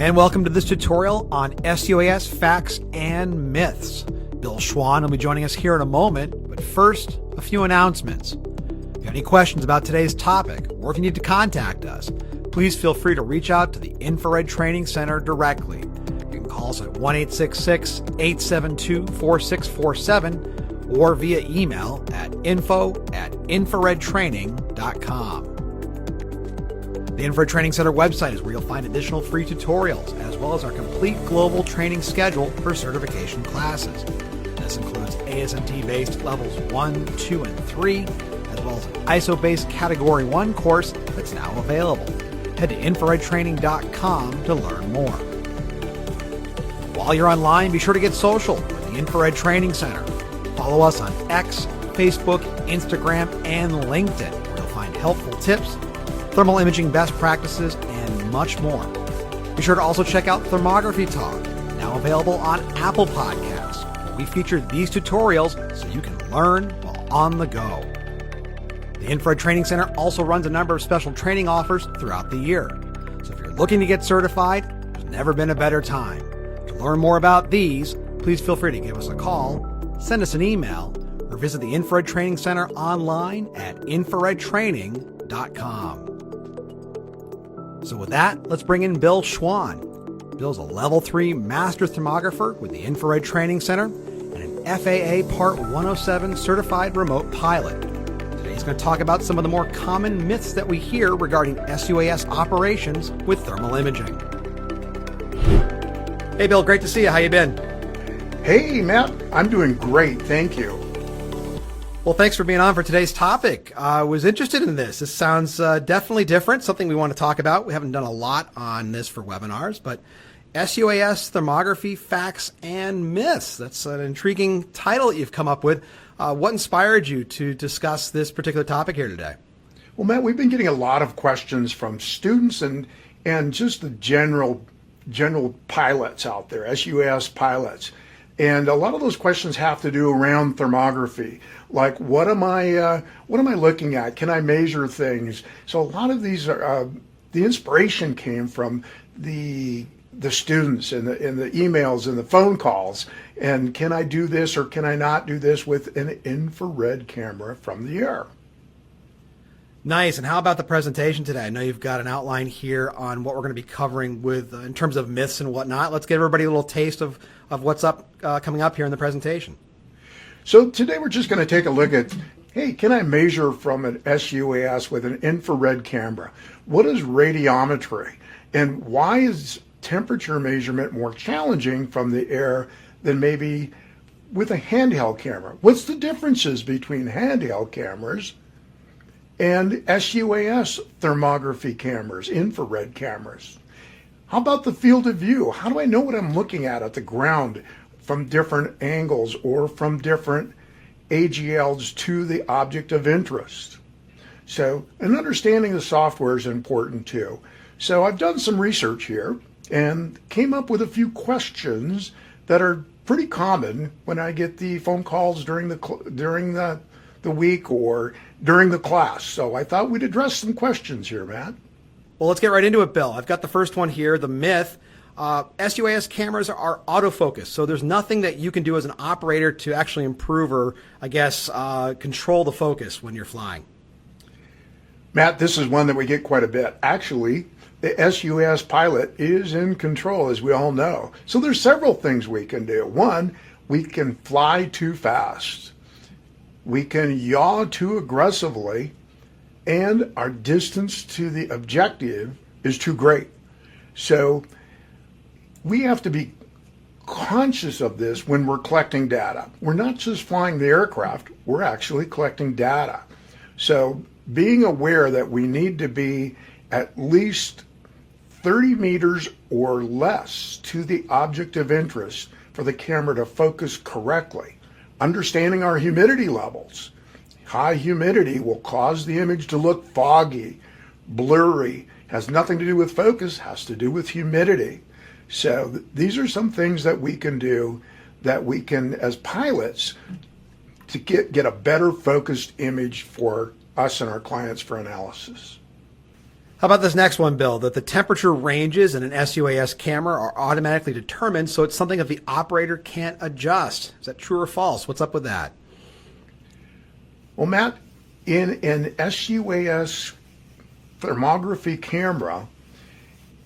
And welcome to this tutorial on sUAS facts and myths. Bill Schwahn will be joining us here in a moment, but first, a few announcements. If you have any questions about today's topic, or if you need to contact us, please feel free to reach out to the Infrared Training Center directly. You can call us at 1-866-872-4647 or via email at info@infraredtraining.com. The Infrared Training Center website is where you'll find additional free tutorials, as well as our complete global training schedule for certification classes. This includes ASMT-based levels 1, 2, and 3, as well as an ISO-based Category 1 course that's now available. Head to infraredtraining.com to learn more. While you're online, be sure to get social with the Infrared Training Center. Follow us on X, Facebook, Instagram, and LinkedIn, where you'll find helpful tips, thermal imaging best practices, and much more. Be sure to also check out Thermography Talk, now available on Apple Podcasts, where we feature these tutorials so you can learn while on the go. The Infrared Training Center also runs a number of special training offers throughout the year. So if you're looking to get certified, there's never been a better time. To learn more about these, please feel free to give us a call, send us an email, or visit the Infrared Training Center online at infraredtraining.com. So with that, let's bring in Bill Schwahn. Bill's a Level 3 Master Thermographer with the Infrared Training Center and an FAA Part 107 certified remote pilot. Today he's going to talk about some of the more common myths that we hear regarding sUAS operations with thermal imaging. Hey Bill, great to see you. How you been? Hey Matt, I'm doing great, thank you. Well, thanks for being on for today's topic. I was interested in this. This sounds definitely different, something we want to talk about. We haven't done a lot on this for webinars, but sUAS thermography facts and myths. That's an intriguing title that you've come up with. What inspired you to discuss this particular topic here today? Well, Matt, we've been getting a lot of questions from students and just the general pilots out there, sUAS pilots. And a lot of those questions have to do around thermography. Like, what am I looking at? Can I measure things? So a lot of these are, the inspiration came from the students and the emails and the phone calls. And can I do this or can I not do this with an infrared camera from the air? Nice. And how about the presentation today? I know you've got an outline here on what we're going to be covering with in terms of myths and whatnot. Let's give everybody a little taste of what's coming up here in the presentation. So today we're just going to take a look at, hey, can I measure from an sUAS with an infrared camera? What is radiometry? And why is temperature measurement more challenging from the air than maybe with a handheld camera? What's the differences between handheld cameras and sUAS thermography cameras, infrared cameras? How about the field of view? How do I know what I'm looking at the ground from different angles or from different AGLs to the object of interest? So, and understanding the software is important too. So I've done some research here and came up with a few questions that are pretty common when I get the phone calls during the week or during the class. So I thought we'd address some questions here, Matt. Well, let's get right into it, Bill. I've got the first one here, the myth. sUAS cameras are autofocus, so there's nothing that you can do as an operator to actually improve or, I guess, control the focus when you're flying. Matt, this is one that we get quite a bit. Actually, the sUAS pilot is in control, as we all know. So there's several things we can do. One, we can fly too fast. We can yaw too aggressively, and our distance to the objective is too great. So we have to be conscious of this when we're collecting data. We're not just flying the aircraft, we're actually collecting data. So being aware that we need to be at least 30 meters or less to the object of interest for the camera to focus correctly. Understanding our humidity levels. High humidity will cause the image to look foggy, blurry, has nothing to do with focus, has to do with humidity. So these are some things that we can do, that we can, as pilots, to get a better focused image for us and our clients for analysis. How about this next one, Bill? That the temperature ranges in an sUAS camera are automatically determined, so it's something that the operator can't adjust. Is that true or false? What's up with that? Well, Matt, in an sUAS thermography camera,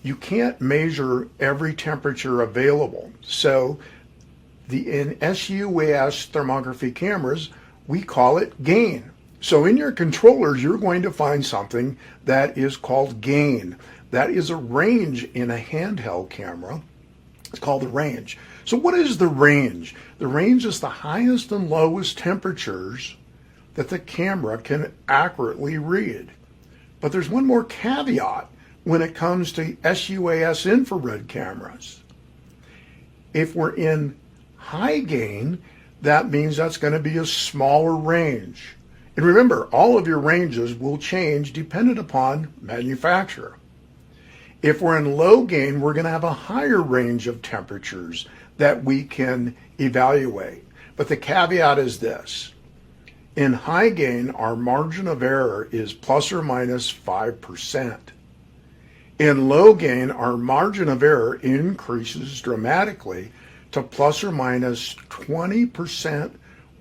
you can't measure every temperature available. So in sUAS thermography cameras, we call it gain. So in your controllers, you're going to find something that is called gain. That is a range in a handheld camera. It's called the range. So what is the range? The range is the highest and lowest temperatures that the camera can accurately read. But there's one more caveat when it comes to sUAS infrared cameras. If we're in high gain, that means that's going to be a smaller range. And remember, all of your ranges will change dependent upon manufacturer. If we're in low gain, we're going to have a higher range of temperatures that we can evaluate. But the caveat is this. In high gain, our margin of error is plus or minus 5%. In low gain, our margin of error increases dramatically to plus or minus 20%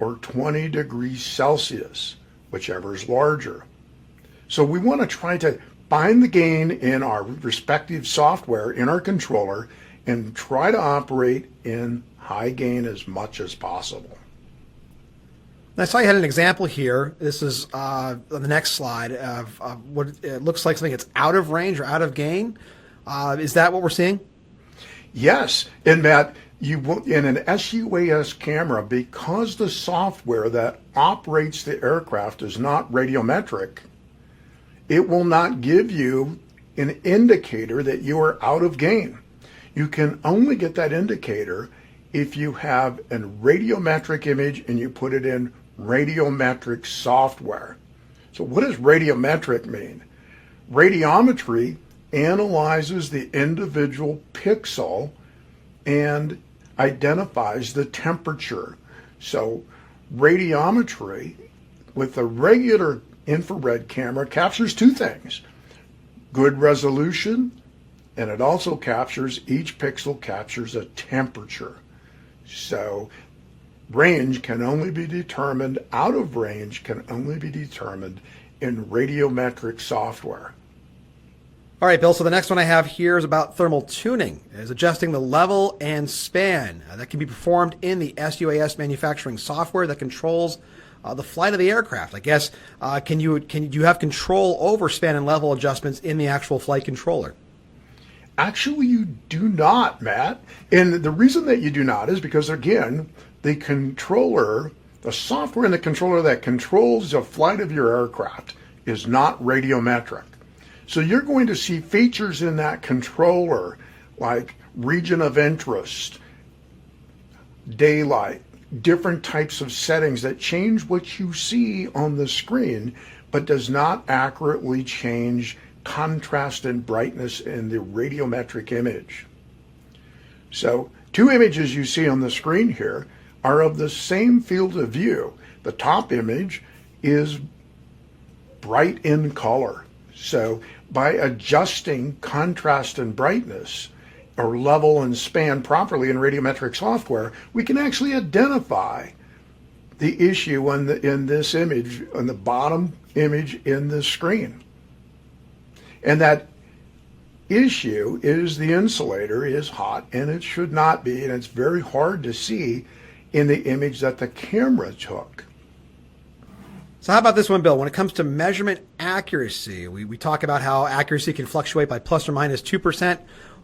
or 20 degrees Celsius, whichever is larger. So we want to try to find the gain in our respective software in our controller and try to operate in high gain as much as possible. I saw you had an example here. This is on the next slide of what it looks like something that's out of range or out of gain. Is that what we're seeing? Yes, in that in an sUAS camera, because the software that operates the aircraft is not radiometric, it will not give you an indicator that you are out of gain. You can only get that indicator if you have a radiometric image and you put it in radiometric software. So what does radiometric mean? Radiometry analyzes the individual pixel and identifies the temperature. So radiometry with a regular infrared camera captures two things: good resolution, and it also captures, each pixel captures a temperature. So range can only be determined, out of range can only be determined in radiometric software. All right, Bill, so the next one I have here is about thermal tuning. Is adjusting the level and span. That can be performed in the sUAS manufacturing software that controls the flight of the aircraft. I guess, do you have control over span and level adjustments in the actual flight controller? Actually, you do not, Matt. And the reason that you do not is because, again, the controller, the software in the controller that controls the flight of your aircraft is not radiometric. So you're going to see features in that controller like region of interest, daylight, different types of settings that change what you see on the screen, but does not accurately change contrast and brightness in the radiometric image. So two images you see on the screen here are of the same field of view. The top image is bright in color. So by adjusting contrast and brightness or level and span properly in radiometric software, we can actually identify the issue in this image, on the bottom image in the screen. And that issue is the insulator is hot, and it should not be, and it's very hard to see in the image that the camera took. So how about this one, Bill? When it comes to measurement accuracy, we talk about how accuracy can fluctuate by plus or minus 2%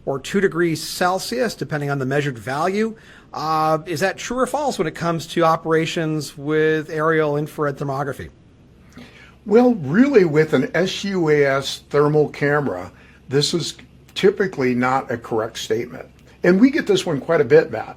or 2 degrees Celsius, depending on the measured value. Is that true or false when it comes to operations with aerial infrared thermography? Well, really, with an sUAS thermal camera, this is typically not a correct statement. And we get this one quite a bit, Matt.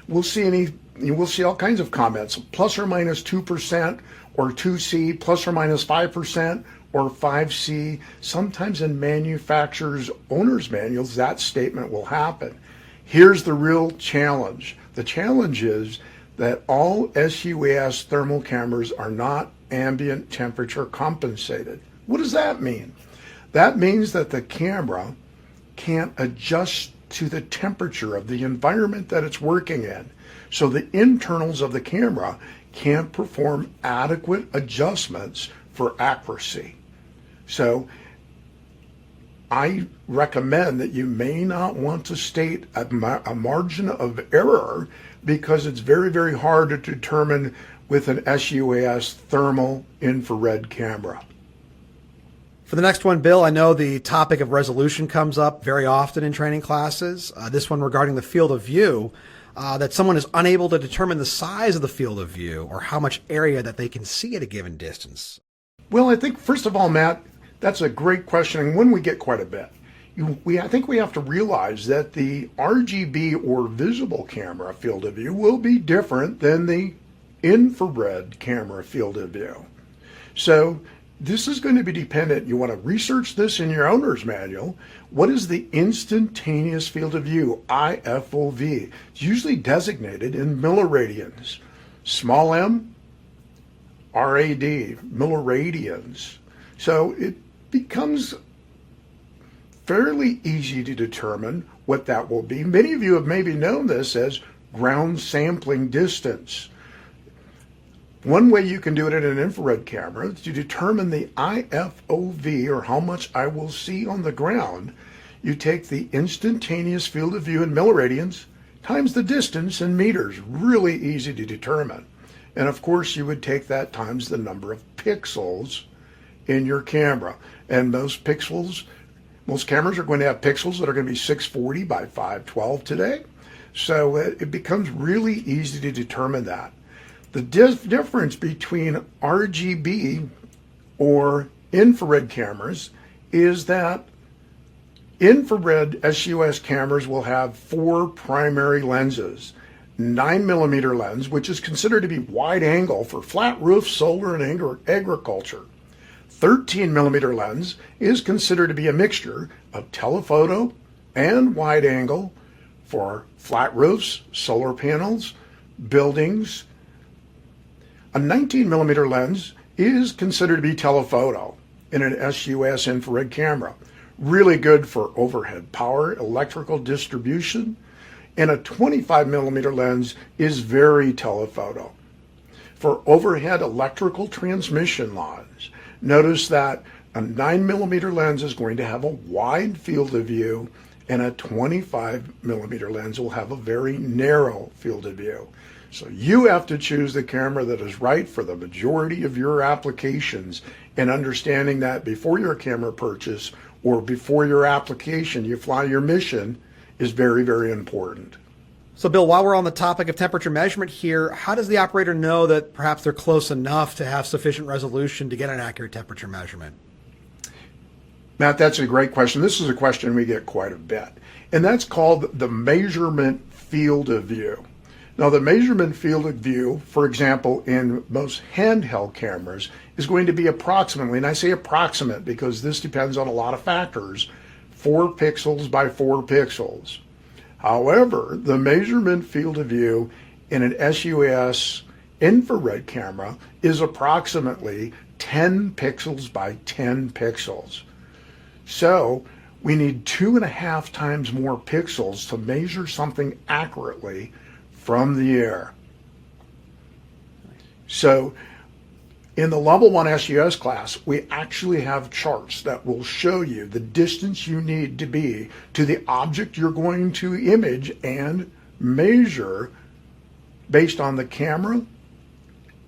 We'll see all kinds of comments, plus or minus 2%, or 2C, plus or minus 5%, or 5C. Sometimes in manufacturers' owner's manuals, that statement will happen. Here's the real challenge. The challenge is that all sUAS thermal cameras are not ambient temperature compensated. What does that mean? That means that the camera can't adjust to the temperature of the environment that it's working in. So the internals of the camera can't perform adequate adjustments for accuracy. So I recommend that you may not want to state a margin of error, because it's very, very hard to determine with an sUAS thermal infrared camera. For the next one, Bill, I know the topic of resolution comes up very often in training classes. This one regarding the field of view, that someone is unable to determine the size of the field of view or how much area that they can see at a given distance. Well, I think, first of all, Matt, that's a great question, and one we get quite a bit. I think we have to realize that the RGB or visible camera field of view will be different than the infrared camera field of view. So this is going to be dependent. You want to research this in your owner's manual. What is the instantaneous field of view, IFOV? It's usually designated in milliradians. Small m, RAD, milliradians. So it becomes fairly easy to determine what that will be. Many of you have maybe known this as ground sampling distance. One way you can do it in an infrared camera is to determine the IFOV, or how much I will see on the ground. You take the instantaneous field of view in milliradians times the distance in meters. Really easy to determine. And of course, you would take that times the number of pixels in your camera. And most cameras are going to have pixels that are going to be 640 by 512 today. So it becomes really easy to determine that. The difference between RGB or infrared cameras is that infrared sUAS cameras will have 4 primary lenses. 9mm lens, which is considered to be wide angle for flat roof, solar, and agriculture. 13mm lens is considered to be a mixture of telephoto and wide angle for flat roofs, solar panels, buildings. A 19mm lens is considered to be telephoto in an sUAS infrared camera. Really good for overhead power, electrical distribution. And a 25mm lens is very telephoto. For overhead electrical transmission lines, notice that a 9mm lens is going to have a wide field of view, and a 25mm lens will have a very narrow field of view. So you have to choose the camera that is right for the majority of your applications, and understanding that before your camera purchase or before your application, you fly your mission, is very, very important. So Bill, while we're on the topic of temperature measurement here, how does the operator know that perhaps they're close enough to have sufficient resolution to get an accurate temperature measurement? Matt, that's a great question. This is a question we get quite a bit, and that's called the measurement field of view. Now, the measurement field of view, for example, in most handheld cameras, is going to be approximately, and I say approximate because this depends on a lot of factors, 4 pixels by 4 pixels. However, the measurement field of view in an sUAS infrared camera is approximately 10 pixels by 10 pixels. So we need 2.5 times more pixels to measure something accurately from the air. So in the level 1 sUAS class, we actually have charts that will show you the distance you need to be to the object you're going to image and measure based on the camera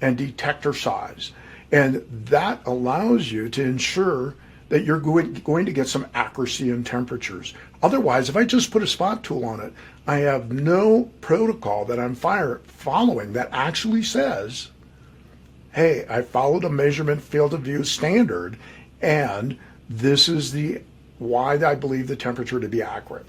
and detector size. And that allows you to ensure that you're going to get some accuracy in temperatures. Otherwise, if I just put a spot tool on it, I have no protocol that I'm following that actually says, hey, I followed a measurement field of view standard, and this is why I believe the temperature to be accurate.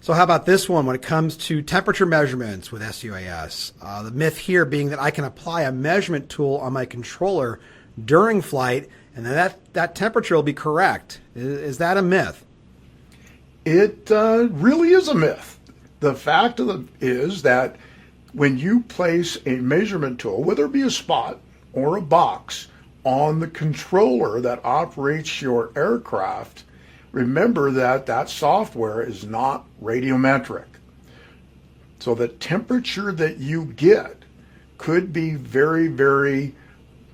So how about this one when it comes to temperature measurements with sUAS? The myth here being that I can apply a measurement tool on my controller during flight, and then that temperature will be correct. Is that a myth? It really is a myth. The fact is that when you place a measurement tool, whether it be a spot or a box on the controller that operates your aircraft, remember that that software is not radiometric. So the temperature that you get could be very, very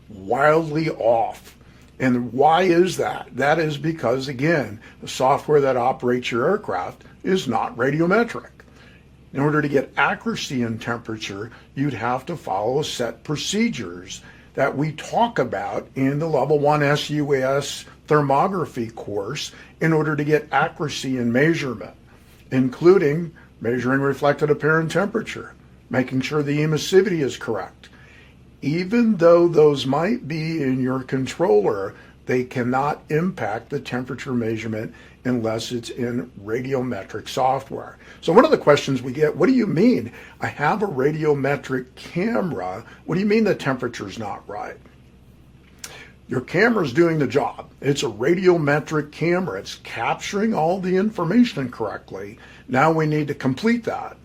wildly off. And why is that? That is because, again, the software that operates your aircraft is not radiometric. In order to get accuracy in temperature, you'd have to follow set procedures that we talk about in the Level 1 sUAS thermography course in order to get accuracy in measurement, including measuring reflected apparent temperature, making sure the emissivity is correct. Even though those might be in your controller, they cannot impact the temperature measurement unless it's in radiometric software. So one of the questions we get, what do you mean? I have a radiometric camera. What do you mean the temperature's not right? Your camera's doing the job. It's a radiometric camera. It's capturing all the information correctly. Now we need to complete that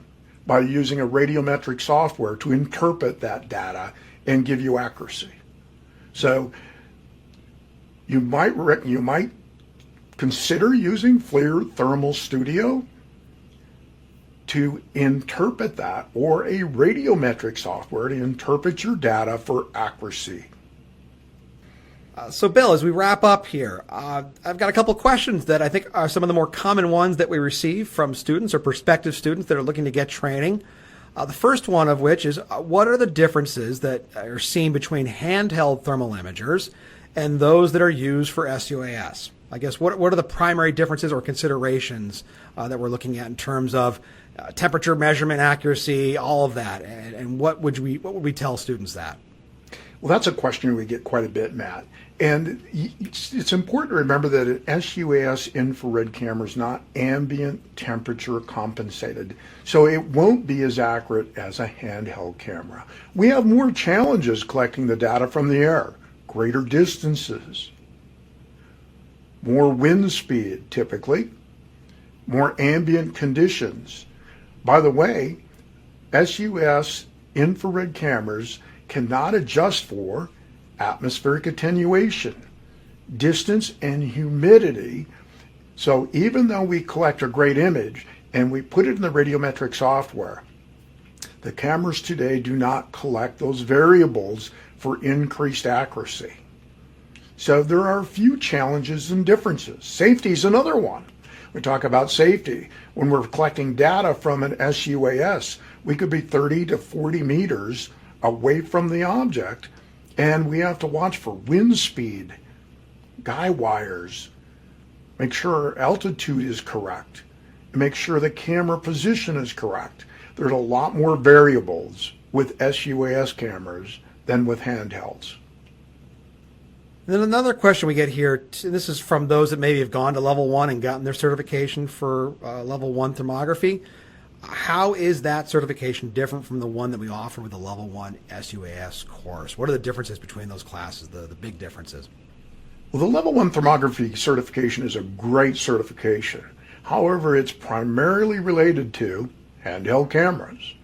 by using a radiometric software to interpret that data and give you accuracy. So you might consider using FLIR Thermal Studio to interpret that, or a radiometric software to interpret your data for accuracy. So, Bill, as we wrap up here, I've got a couple questions that I think are some of the more common ones that we receive from students or prospective students that are looking to get training. The first one of which is, what are the differences that are seen between handheld thermal imagers and those that are used for sUAS? I guess what are the primary differences or considerations that we're looking at in terms of temperature measurement accuracy, all of that, and what would we tell students that? Well, that's a question we get quite a bit, Matt. And it's important to remember that an sUAS infrared camera is not ambient temperature compensated, so it won't be as accurate as a handheld camera. We have more challenges collecting the data from the air, greater distances, more wind speed typically, more ambient conditions. By the way, sUAS infrared cameras cannot adjust for atmospheric attenuation, distance, and humidity. So even though we collect a great image and we put it in the radiometric software, the cameras today do not collect those variables for increased accuracy. So there are a few challenges and differences. Safety is another one. We talk about safety. When we're collecting data from an sUAS, we could be 30 to 40 meters away from the object, and we have to watch for wind speed, guy wires, make sure our altitude is correct, make sure the camera position is correct. There's a lot more variables with sUAS cameras than with handhelds. And then another question we get here, and this is from those that maybe have gone to level 1 and gotten their certification for level 1 thermography. How is that certification different from the one that we offer with the level 1 sUAS course? What are the differences between those classes, the big differences? Well, the level 1 thermography certification is a great certification. However, it's primarily related to handheld cameras.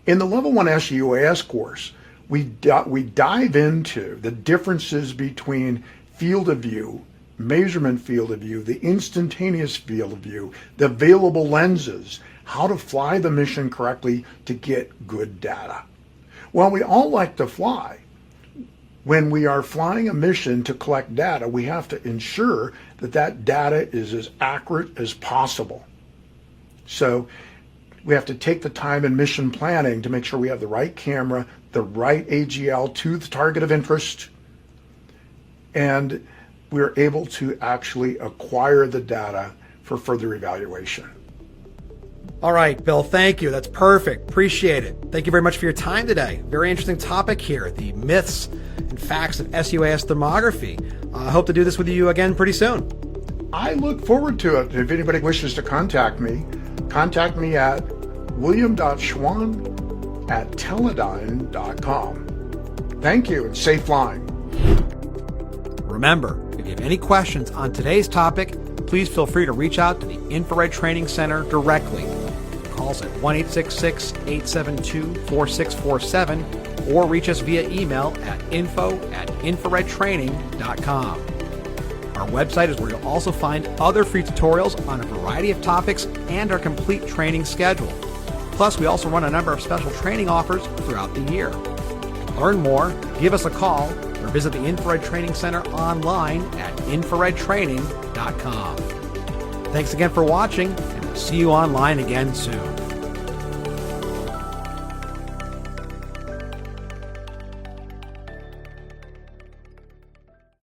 In the level 1 sUAS course, we dive into the differences between field of view, measurement field of view, the instantaneous field of view, the available lenses, how to fly the mission correctly to get good data. Well, we all like to fly. When we are flying a mission to collect data, we have to ensure that that data is as accurate as possible. So we have to take the time in mission planning to make sure we have the right camera, the right AGL to the target of interest, and we're able to actually acquire the data for further evaluation. All right, Bill, thank you. That's perfect. Appreciate it. Thank you very much for your time today. Very interesting topic here, the myths and facts of sUAS thermography. I hope to do this with you again pretty soon. I look forward to it. If anybody wishes to contact me at william.schwann@teledyne.com. Thank you and safe flying. Remember, if you have any questions on today's topic, please feel free to reach out to the Infrared Training Center directly. Call us at 1-866-872-4647 or reach us via email at info@infraredtraining.com. Our website is where you'll also find other free tutorials on a variety of topics and our complete training schedule. Plus, we also run a number of special training offers throughout the year. To learn more, give us a call or visit the Infrared Training Center online at infraredtraining.com. Thanks again for watching, and we'll see you online again soon.